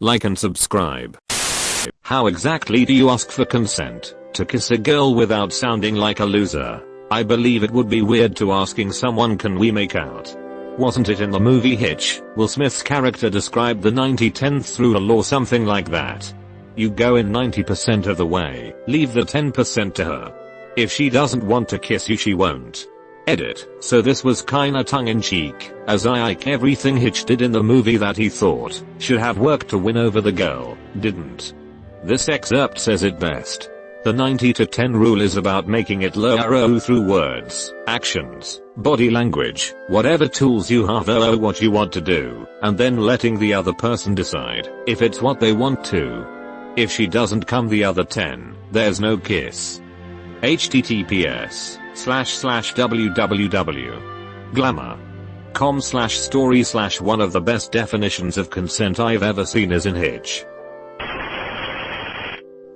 like and subscribe. How exactly do you ask for consent to kiss a girl without sounding like a loser? I believe it would be weird to asking someone, can we make out? Wasn't it in the movie Hitch? Will Smith's character described the 90-10th rule or something like that? You go in 90% of the way, leave the 10% to her. If she doesn't want to kiss you, she won't. Edit. So this was kinda tongue-in-cheek, as I like everything Hitch did in the movie that he thought should have worked to win over the girl, didn't. This excerpt says it best. The 90-10 rule is about making it low through words, actions, body language, whatever tools you have what you want to do, and then letting the other person decide if it's what they want to. If she doesn't come the other 10, there's no kiss. https://www.glamour.com/story/ One of the best definitions of consent I've ever seen is in Hitch.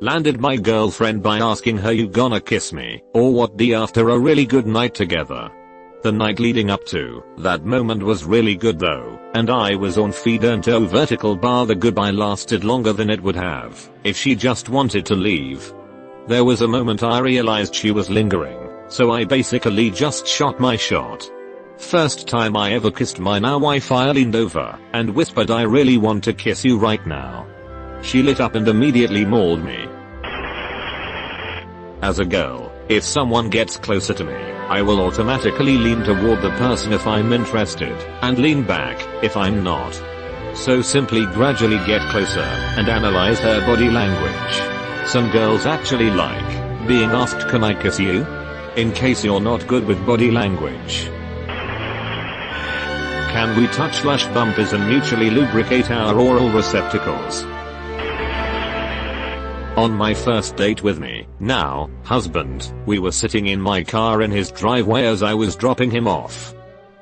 Landed my girlfriend by asking her, you gonna kiss me or what? After a really good night together. The night leading up to that moment was really good though, and I was on feet and toe vertical bar. The goodbye lasted longer than it would have if she just wanted to leave. There was a moment I realized she was lingering, so I basically just shot my shot. First time I ever kissed my now wife. I leaned over and whispered, I really want to kiss you right now. She lit up and immediately mauled me. As a girl, if someone gets closer to me, I will automatically lean toward the person if I'm interested, and lean back if I'm not. So simply gradually get closer and analyze her body language. Some girls actually like being asked, can I kiss you? In case you're not good with body language. Can we touch/bumpers and mutually lubricate our oral receptacles? On my first date with me, now husband, we were sitting in my car in his driveway as I was dropping him off.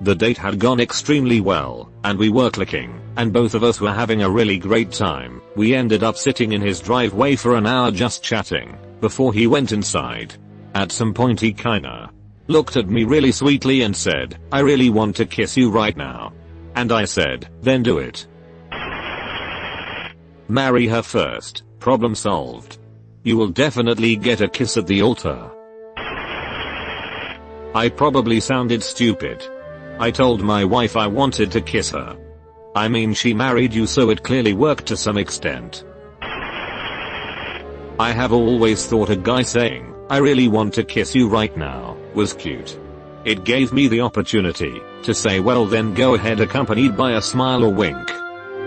The date had gone extremely well, and we were clicking, and both of us were having a really great time. We ended up sitting in his driveway for an hour just chatting, before he went inside. At some point he kinda looked at me really sweetly and said, I really want to kiss you right now. And I said, then do it. Marry her first. Problem solved. You will definitely get a kiss at the altar. I probably sounded stupid. I told my wife I wanted to kiss her. I mean, she married you, so it clearly worked to some extent. I have always thought a guy saying, I really want to kiss you right now, was cute. It gave me the opportunity to say, well then go ahead, accompanied by a smile or wink.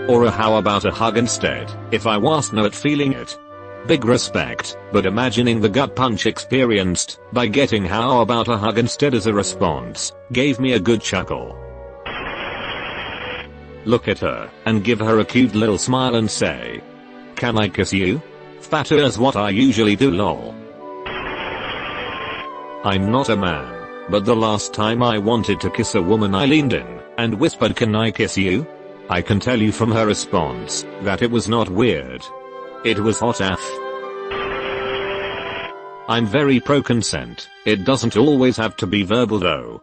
Or a how about a hug instead, if I wasn't at feeling it. Big respect, but imagining the gut punch experienced by getting how about a hug instead as a response, gave me a good chuckle. Look at her, and give her a cute little smile and say, can I kiss you? Fatter is what I usually do, lol. I'm not a man, but the last time I wanted to kiss a woman I leaned in and whispered, can I kiss you? I can tell you from her response that it was not weird. It was hot AF. I'm very pro consent. It doesn't always have to be verbal though.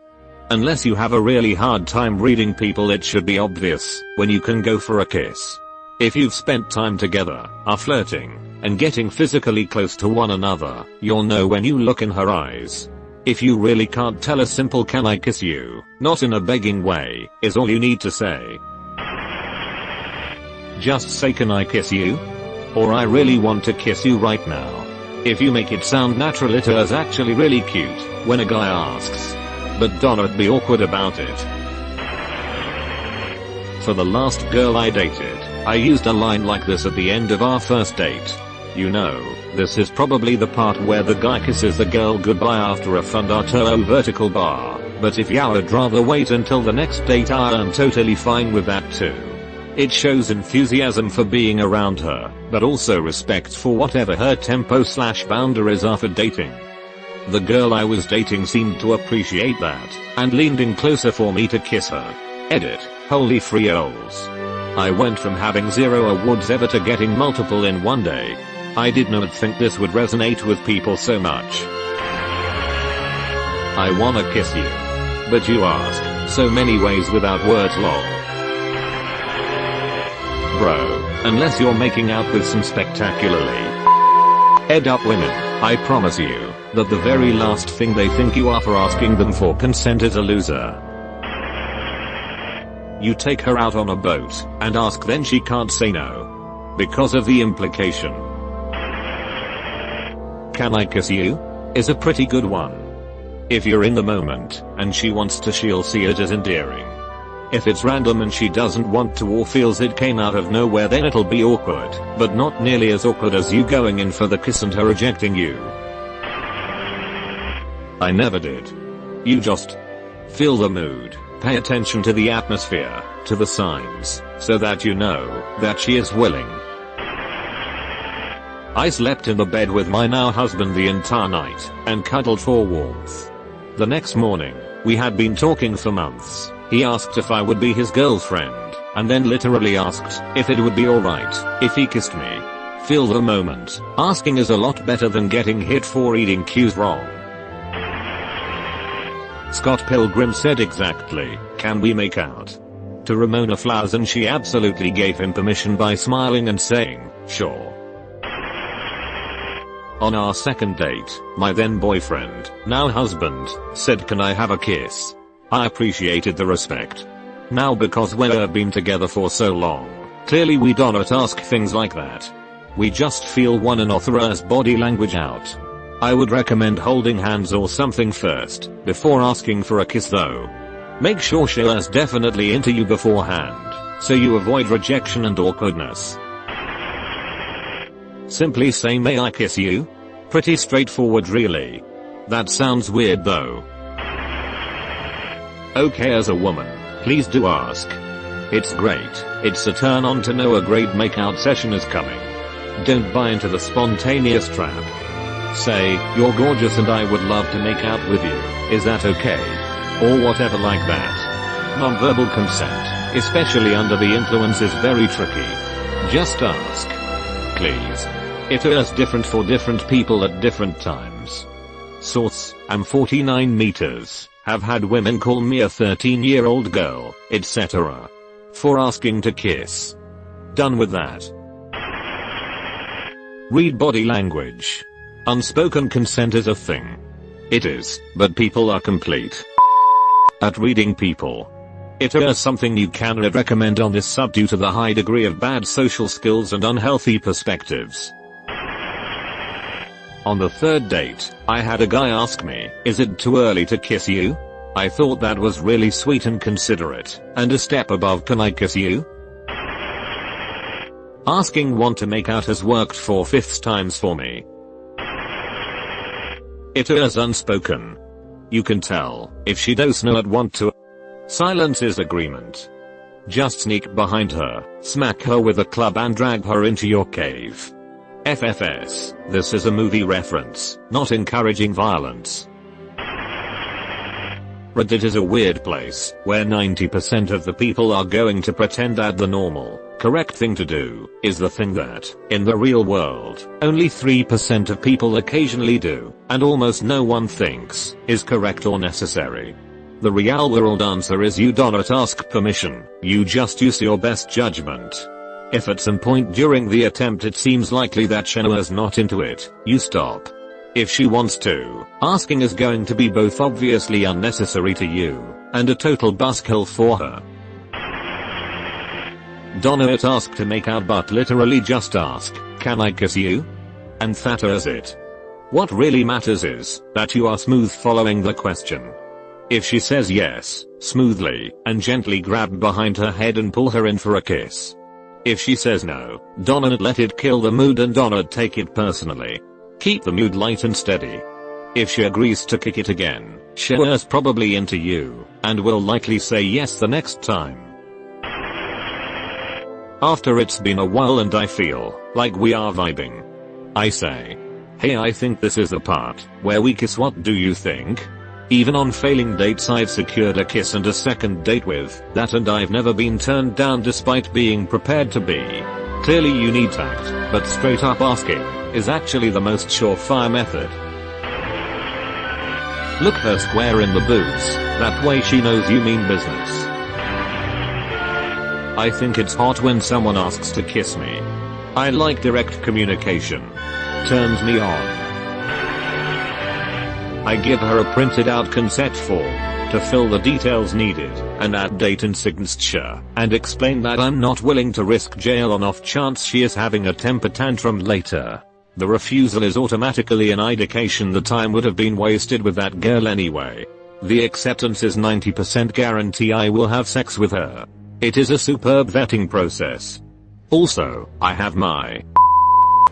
Unless you have a really hard time reading people, it should be obvious when you can go for a kiss. If you've spent time together, are flirting, and getting physically close to one another, you'll know when you look in her eyes. If you really can't tell, a simple can I kiss you, not in a begging way, is all you need to say. Just say, can I kiss you? Or I really want to kiss you right now. If you make it sound natural, it is actually really cute when a guy asks. But don't be awkward about it. For the last girl I dated, I used a line like this at the end of our first date. You know, this is probably the part where the guy kisses the girl goodbye after a fundato vertical bar, but if you would rather wait until the next date, I'm totally fine with that too. It shows enthusiasm for being around her, but also respect for whatever her tempo/boundaries are for dating. The girl I was dating seemed to appreciate that, and leaned in closer for me to kiss her. Edit. Holy frioles. I went from having 0 awards ever to getting multiple in one day. I did not think this would resonate with people so much. I wanna kiss you. But you ask, so many ways without words, lol. Bro. unless you're making out with some spectacularly up women. I promise you that the very last thing they think you are for asking them for consent is a loser. You take her out on a boat and ask, then she can't say no because of the implication. Can I kiss you? Is a pretty good one. If you're in the moment and she wants to, she'll see it as endearing. If it's random and she doesn't want to or feels it came out of nowhere, then it'll be awkward, but not nearly as awkward as you going in for the kiss and her rejecting you. I never did. You just feel the mood, pay attention to the atmosphere, to the signs, so that you know that she is willing. I slept in the bed with my now husband the entire night and cuddled for warmth. The next morning, we had been talking for months. He asked if I would be his girlfriend, and then literally asked if it would be alright if he kissed me. Feel the moment. Asking is a lot better than getting hit for reading cues wrong. Scott Pilgrim said exactly, "Can we make out?" to Ramona Flowers, and she absolutely gave him permission by smiling and saying, "Sure." On our second date, my then boyfriend, now husband, said, "Can I have a kiss?" I appreciated the respect. Now, because we've been together for so long, clearly we don't ask things like that. We just feel one another's body language out. I would recommend holding hands or something first, before asking for a kiss though. Make sure she is definitely into you beforehand, so you avoid rejection and awkwardness. Simply say, "May I kiss you?" Pretty straightforward really. That sounds weird though. Okay, as a woman, please do ask. It's great. It's a turn on to know a great makeout session is coming. Don't buy into the spontaneous trap. Say, "You're gorgeous and I would love to make out with you. Is that okay?" Or whatever like that. Non-verbal consent, especially under the influence, is very tricky. Just ask. Please. It is different for different people at different times. Source, I'm 49 meters. Have had women call me a 13-year-old girl, etc. for asking to kiss. Done with that. Read body language. Unspoken consent is a thing. It is, but people are complete at reading people. It is something you cannot recommend on this sub due to the high degree of bad social skills and unhealthy perspectives. On the third date, I had a guy ask me, "Is it too early to kiss you?" I thought that was really sweet and considerate, and a step above "Can I kiss you?" Asking want to make out has worked 4/5 times for me. It is unspoken. You can tell if she does not want to. Silence is agreement. Just sneak behind her, smack her with a club and drag her into your cave. FFS, this is a movie reference, not encouraging violence. Reddit is a weird place, where 90% of the people are going to pretend that the normal, correct thing to do, is the thing that, in the real world, only 3% of people occasionally do, and almost no one thinks, is correct or necessary. The real world answer is you don't ask permission, you just use your best judgment. If at some point during the attempt it seems likely that Shana is not into it, you stop. If she wants to, asking is going to be both obviously unnecessary to you, and a total buzzkill for her. Don't ask to make out, but literally just ask, "Can I kiss you?" And that is it. What really matters is that you are smooth following the question. If she says yes, smoothly and gently grab behind her head and pull her in for a kiss. If she says no, don't let it kill the mood and don't take it personally. Keep the mood light and steady. If she agrees to kick it again, she is probably into you, and will likely say yes the next time. After it's been a while and I feel like we are vibing, I say, "Hey, I think this is the part where we kiss. What do you think?" Even on failing dates I've secured a kiss and a second date with that, and I've never been turned down despite being prepared to be. Clearly you need tact, but straight up asking is actually the most surefire method. Look her square in the boots, that way she knows you mean business. I think it's hot when someone asks to kiss me. I like direct communication. Turns me on. I give her a printed out consent form to fill the details needed and add date and signature and explain that I'm not willing to risk jail on off chance she is having a temper tantrum later. The refusal is automatically an indication the time would have been wasted with that girl anyway. The acceptance is 90% guarantee I will have sex with her. It is a superb vetting process. Also, I have my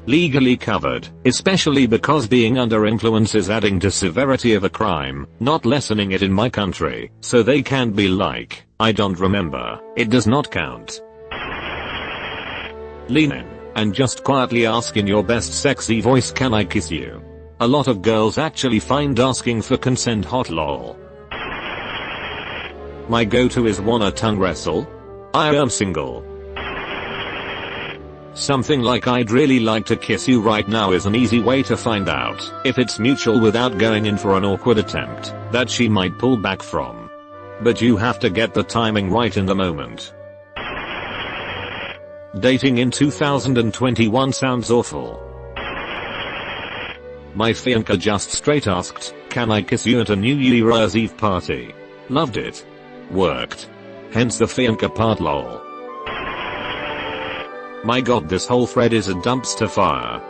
legally covered, especially because being under influence is adding to severity of a crime, not lessening it in my country, so they can't be like, I don't remember, it does not count. Lean in, and just quietly ask in your best sexy voice, can I kiss you? A lot of girls actually find asking for consent hot lol. My go-to is wanna tongue wrestle? I am single. Something like I'd really like to kiss you right now is an easy way to find out if it's mutual without going in for an awkward attempt that she might pull back from. But you have to get the timing right in the moment. Dating in 2021 sounds awful. My fiancé just straight asked, can I kiss you at a New Year's Eve party? Loved it. Worked. Hence the fiancé part lol. My god, this whole thread is a dumpster fire.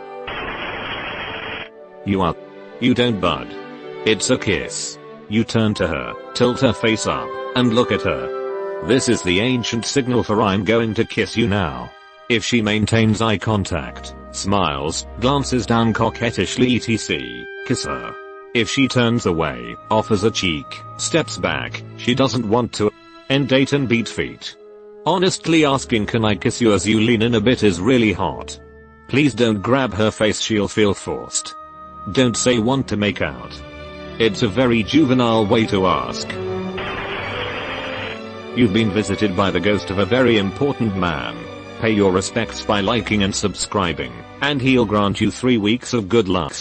You don't bud. It's a kiss. You turn to her, tilt her face up, and look at her. This is the ancient signal for I'm going to kiss you now. If she maintains eye contact, smiles, glances down coquettishly etc., kiss her. If she turns away, offers a cheek, steps back, she doesn't want to end date and beat feet. Honestly, asking can I kiss you as you lean in a bit is really hot. Please don't grab her face, she'll feel forced. Don't say want to make out. It's a very juvenile way to ask. You've been visited by the ghost of a very important man. Pay your respects by liking and subscribing, and he'll grant you 3 weeks of good luck.